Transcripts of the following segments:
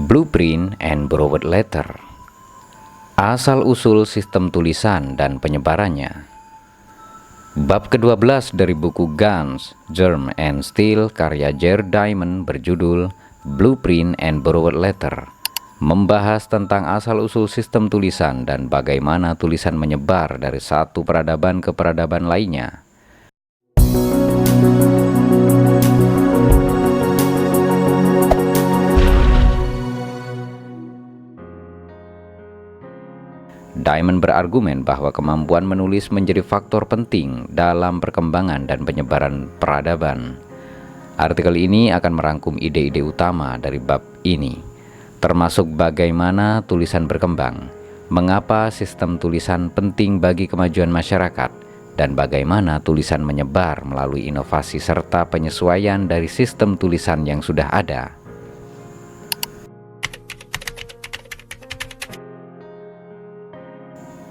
Blueprint and Borrowed Letter. Asal-usul sistem tulisan dan penyebarannya. Bab ke-12 dari buku Guns, Germs and Steel karya Jared Diamond berjudul Blueprint and Borrowed Letter membahas tentang asal-usul sistem tulisan dan bagaimana tulisan menyebar dari satu peradaban ke peradaban lainnya. Diamond berargumen bahwa kemampuan menulis menjadi faktor penting dalam perkembangan dan penyebaran peradaban. Artikel ini akan merangkum ide-ide utama dari bab ini, termasuk bagaimana tulisan berkembang, mengapa sistem tulisan penting bagi kemajuan masyarakat, dan bagaimana tulisan menyebar melalui inovasi serta penyesuaian dari sistem tulisan yang sudah ada.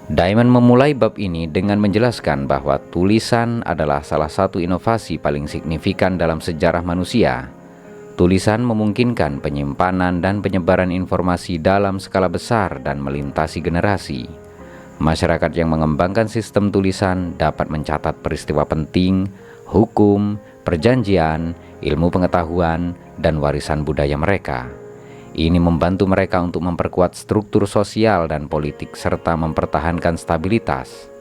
Diamond memulai bab ini dengan menjelaskan bahwa tulisan adalah salah satu inovasi paling signifikan dalam sejarah manusia. Tulisan memungkinkan penyimpanan dan penyebaran informasi dalam skala besar dan melintasi generasi. Masyarakat yang mengembangkan sistem tulisan dapat mencatat peristiwa penting, hukum, perjanjian, ilmu pengetahuan, dan warisan budaya mereka. Ini membantu mereka untuk memperkuat struktur sosial dan politik serta mempertahankan stabilitas.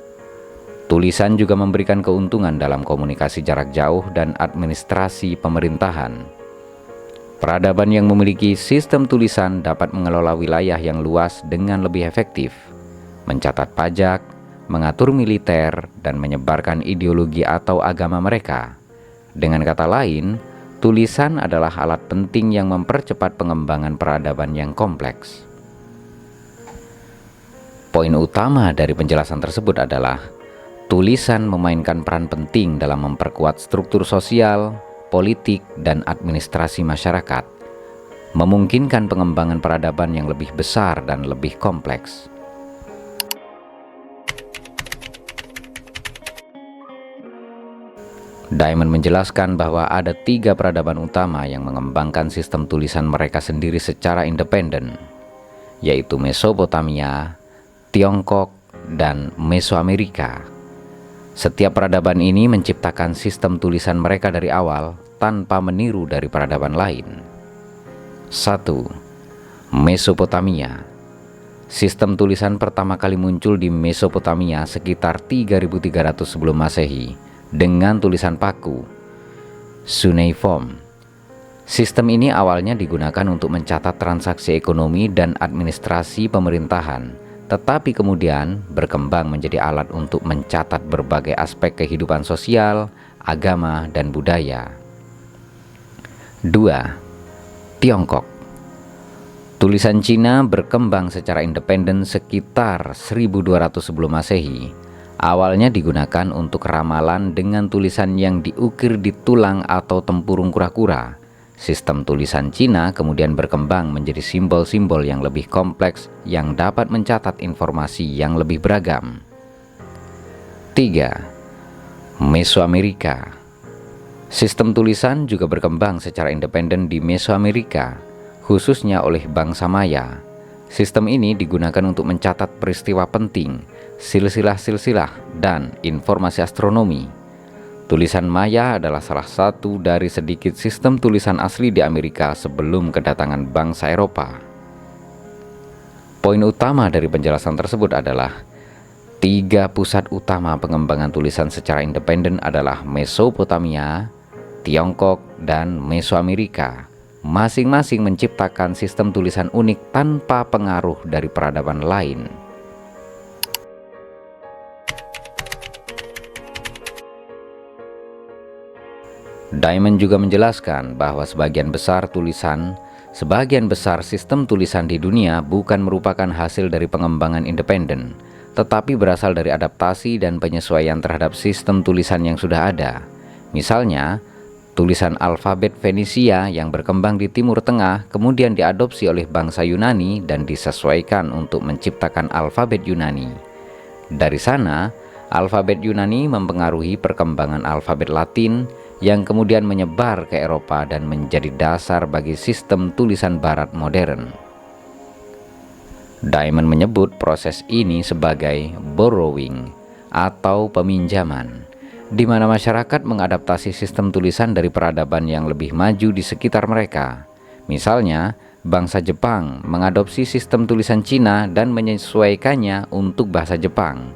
Tulisan juga memberikan keuntungan dalam komunikasi jarak jauh dan administrasi pemerintahan. Peradaban yang memiliki sistem tulisan dapat mengelola wilayah yang luas dengan lebih efektif, mencatat pajak, mengatur militer, dan menyebarkan ideologi atau agama mereka. Dengan kata lain, tulisan adalah alat penting yang mempercepat pengembangan peradaban yang kompleks. Poin utama dari penjelasan tersebut adalah tulisan memainkan peran penting dalam memperkuat struktur sosial, politik, dan administrasi masyarakat, memungkinkan pengembangan peradaban yang lebih besar dan lebih kompleks. Diamond menjelaskan bahwa ada 3 peradaban utama yang mengembangkan sistem tulisan mereka sendiri secara independen, yaitu Mesopotamia, Tiongkok, dan Mesoamerika. Setiap peradaban ini menciptakan sistem tulisan mereka dari awal tanpa meniru dari peradaban lain. 1. Mesopotamia. Sistem tulisan pertama kali muncul di Mesopotamia sekitar 3300 sebelum Masehi dengan tulisan paku, cuneiform. Sistem ini awalnya digunakan untuk mencatat transaksi ekonomi dan administrasi pemerintahan, tetapi kemudian berkembang menjadi alat untuk mencatat berbagai aspek kehidupan sosial, agama, dan budaya. 2. Tiongkok. Tulisan Cina berkembang secara independen sekitar 1200 sebelum Masehi. Awalnya digunakan untuk ramalan dengan tulisan yang diukir di tulang atau tempurung kura-kura. Sistem tulisan Cina kemudian berkembang menjadi simbol-simbol yang lebih kompleks yang dapat mencatat informasi yang lebih beragam. 3. Mesoamerika. Sistem tulisan juga berkembang secara independen di Mesoamerika, khususnya oleh bangsa Maya. Sistem ini digunakan untuk mencatat peristiwa penting, silsilah-silsilah, dan informasi astronomi. Tulisan Maya adalah salah satu dari sedikit sistem tulisan asli di Amerika sebelum kedatangan bangsa Eropa. Poin utama dari penjelasan tersebut adalah 3 pusat utama pengembangan tulisan secara independen adalah Mesopotamia, Tiongkok, dan Mesoamerika. Masing-masing menciptakan sistem tulisan unik tanpa pengaruh dari peradaban lain. Diamond juga menjelaskan bahwa sebagian besar sistem tulisan di dunia bukan merupakan hasil dari pengembangan independen, tetapi berasal dari adaptasi dan penyesuaian terhadap sistem tulisan yang sudah ada. Misalnya, tulisan alfabet Fenisia yang berkembang di Timur Tengah kemudian diadopsi oleh bangsa Yunani dan disesuaikan untuk menciptakan alfabet Yunani. Dari sana, alfabet Yunani mempengaruhi perkembangan alfabet Latin yang kemudian menyebar ke Eropa dan menjadi dasar bagi sistem tulisan Barat modern. Diamond menyebut proses ini sebagai borrowing atau peminjaman, di mana masyarakat mengadaptasi sistem tulisan dari peradaban yang lebih maju di sekitar mereka. Misalnya, bangsa Jepang mengadopsi sistem tulisan Cina dan menyesuaikannya untuk bahasa Jepang.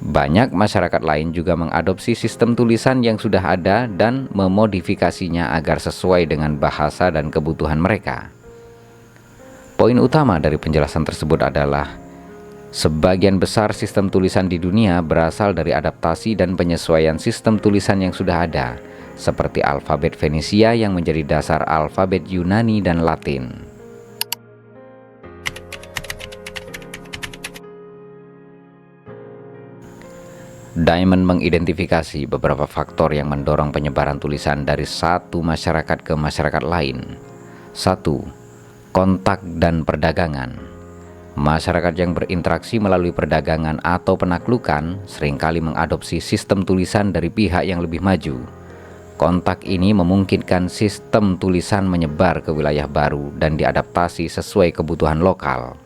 Banyak masyarakat lain juga mengadopsi sistem tulisan yang sudah ada dan memodifikasinya agar sesuai dengan bahasa dan kebutuhan mereka. Poin utama dari penjelasan tersebut adalah sebagian besar sistem tulisan di dunia berasal dari adaptasi dan penyesuaian sistem tulisan yang sudah ada, seperti alfabet Fenisia yang menjadi dasar alfabet Yunani dan Latin. Diamond mengidentifikasi beberapa faktor yang mendorong penyebaran tulisan dari satu masyarakat ke masyarakat lain. 1. Kontak dan perdagangan. Masyarakat yang berinteraksi melalui perdagangan atau penaklukan seringkali mengadopsi sistem tulisan dari pihak yang lebih maju. Kontak ini memungkinkan sistem tulisan menyebar ke wilayah baru dan diadaptasi sesuai kebutuhan lokal.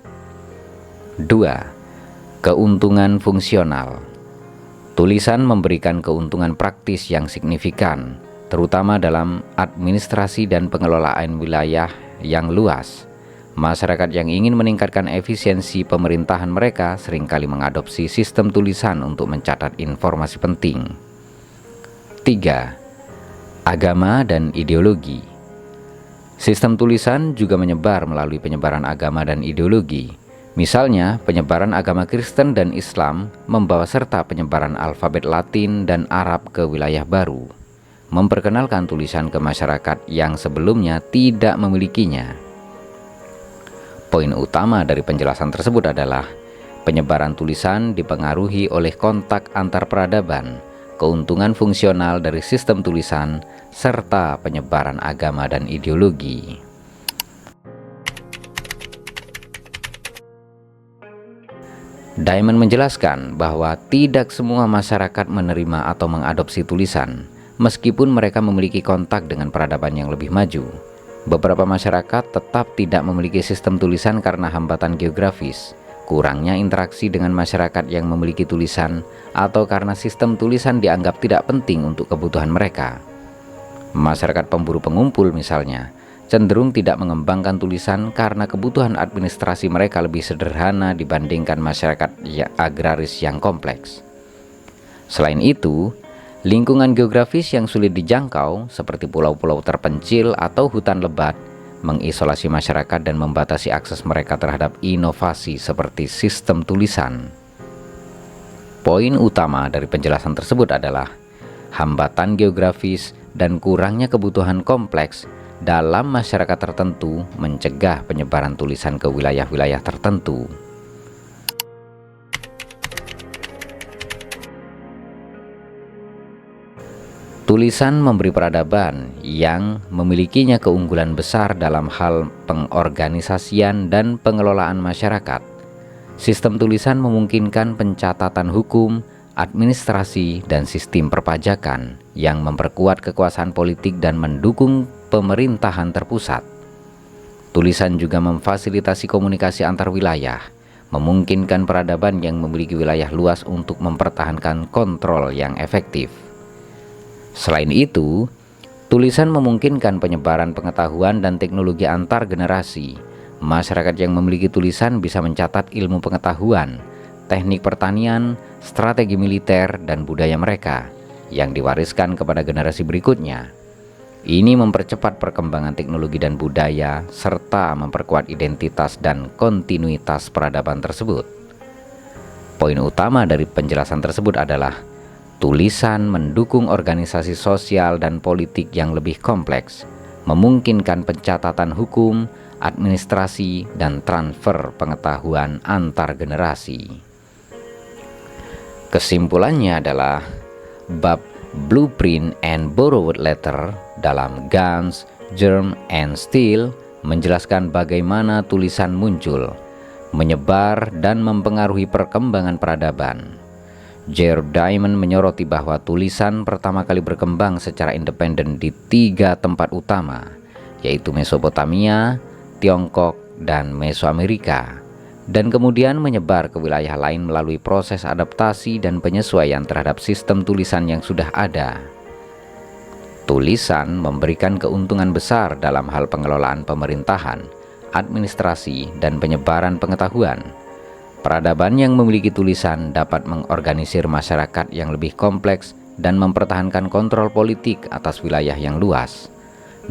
2. Keuntungan fungsional. Tulisan memberikan keuntungan praktis yang signifikan, terutama dalam administrasi dan pengelolaan wilayah yang luas. Masyarakat yang ingin meningkatkan efisiensi pemerintahan mereka seringkali mengadopsi sistem tulisan untuk mencatat informasi penting. 3. Agama dan ideologi. Sistem tulisan juga menyebar melalui penyebaran agama dan ideologi. Misalnya, penyebaran agama Kristen dan Islam membawa serta penyebaran alfabet Latin dan Arab ke wilayah baru, memperkenalkan tulisan ke masyarakat yang sebelumnya tidak memilikinya. Poin utama dari penjelasan tersebut adalah penyebaran tulisan dipengaruhi oleh kontak antar peradaban, keuntungan fungsional dari sistem tulisan, serta penyebaran agama dan ideologi. Diamond menjelaskan bahwa tidak semua masyarakat menerima atau mengadopsi tulisan, meskipun mereka memiliki kontak dengan peradaban yang lebih maju. Beberapa masyarakat tetap tidak memiliki sistem tulisan karena hambatan geografis, kurangnya interaksi dengan masyarakat yang memiliki tulisan, atau karena sistem tulisan dianggap tidak penting untuk kebutuhan mereka. Masyarakat pemburu pengumpul misalnya, cenderung tidak mengembangkan tulisan karena kebutuhan administrasi mereka lebih sederhana dibandingkan masyarakat agraris yang kompleks. Selain itu, lingkungan geografis yang sulit dijangkau seperti pulau-pulau terpencil atau hutan lebat mengisolasi masyarakat dan membatasi akses mereka terhadap inovasi seperti sistem tulisan. Poin utama dari penjelasan tersebut adalah hambatan geografis dan kurangnya kebutuhan kompleks dalam masyarakat tertentu mencegah penyebaran tulisan ke wilayah-wilayah tertentu. Tulisan memberi peradaban yang memilikinya keunggulan besar dalam hal pengorganisasian dan pengelolaan masyarakat. Sistem tulisan memungkinkan pencatatan hukum, administrasi, dan sistem perpajakan yang memperkuat kekuasaan politik dan mendukung pemerintahan terpusat. Tulisan juga memfasilitasi komunikasi antar wilayah, memungkinkan peradaban yang memiliki wilayah luas untuk mempertahankan kontrol yang efektif. Selain itu, tulisan memungkinkan penyebaran pengetahuan dan teknologi antar generasi. Masyarakat yang memiliki tulisan bisa mencatat ilmu pengetahuan, teknik pertanian, strategi militer, dan budaya mereka yang diwariskan kepada generasi berikutnya. Ini mempercepat perkembangan teknologi dan budaya, serta memperkuat identitas dan kontinuitas peradaban tersebut. Poin utama dari penjelasan tersebut adalah tulisan mendukung organisasi sosial dan politik yang lebih kompleks, memungkinkan pencatatan hukum, administrasi, dan transfer pengetahuan antar generasi. Kesimpulannya adalah bab Blueprint and Borrowed Letter dalam Guns, Germ, and Steel menjelaskan bagaimana tulisan muncul, menyebar, dan mempengaruhi perkembangan peradaban. Jared Diamond menyoroti bahwa tulisan pertama kali berkembang secara independen di 3 tempat utama, yaitu Mesopotamia, Tiongkok, dan Mesoamerika. dan kemudian menyebar ke wilayah lain melalui proses adaptasi dan penyesuaian terhadap sistem tulisan yang sudah ada. Tulisan memberikan keuntungan besar dalam hal pengelolaan pemerintahan, administrasi, dan penyebaran pengetahuan. Peradaban yang memiliki tulisan dapat mengorganisir masyarakat yang lebih kompleks dan mempertahankan kontrol politik atas wilayah yang luas.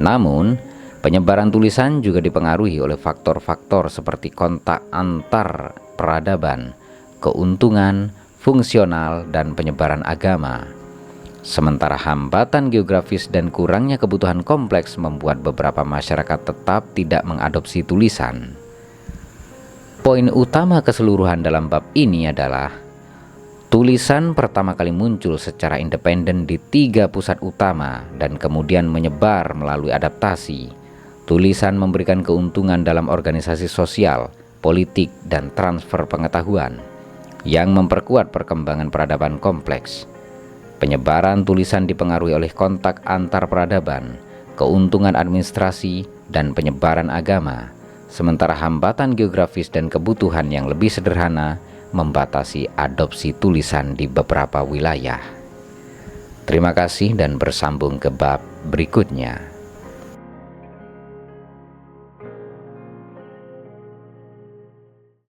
Namun, penyebaran tulisan juga dipengaruhi oleh faktor-faktor seperti kontak antar peradaban, keuntungan, fungsional, dan penyebaran agama. Sementara hambatan geografis dan kurangnya kebutuhan kompleks membuat beberapa masyarakat tetap tidak mengadopsi tulisan. Poin utama keseluruhan dalam bab ini adalah tulisan pertama kali muncul secara independen di 3 pusat utama dan kemudian menyebar melalui adaptasi. Tulisan memberikan keuntungan dalam organisasi sosial, politik, dan transfer pengetahuan yang memperkuat perkembangan peradaban kompleks. Penyebaran tulisan dipengaruhi oleh kontak antar peradaban, keuntungan administrasi, dan penyebaran agama, sementara hambatan geografis dan kebutuhan yang lebih sederhana membatasi adopsi tulisan di beberapa wilayah. Terima kasih dan bersambung ke bab berikutnya.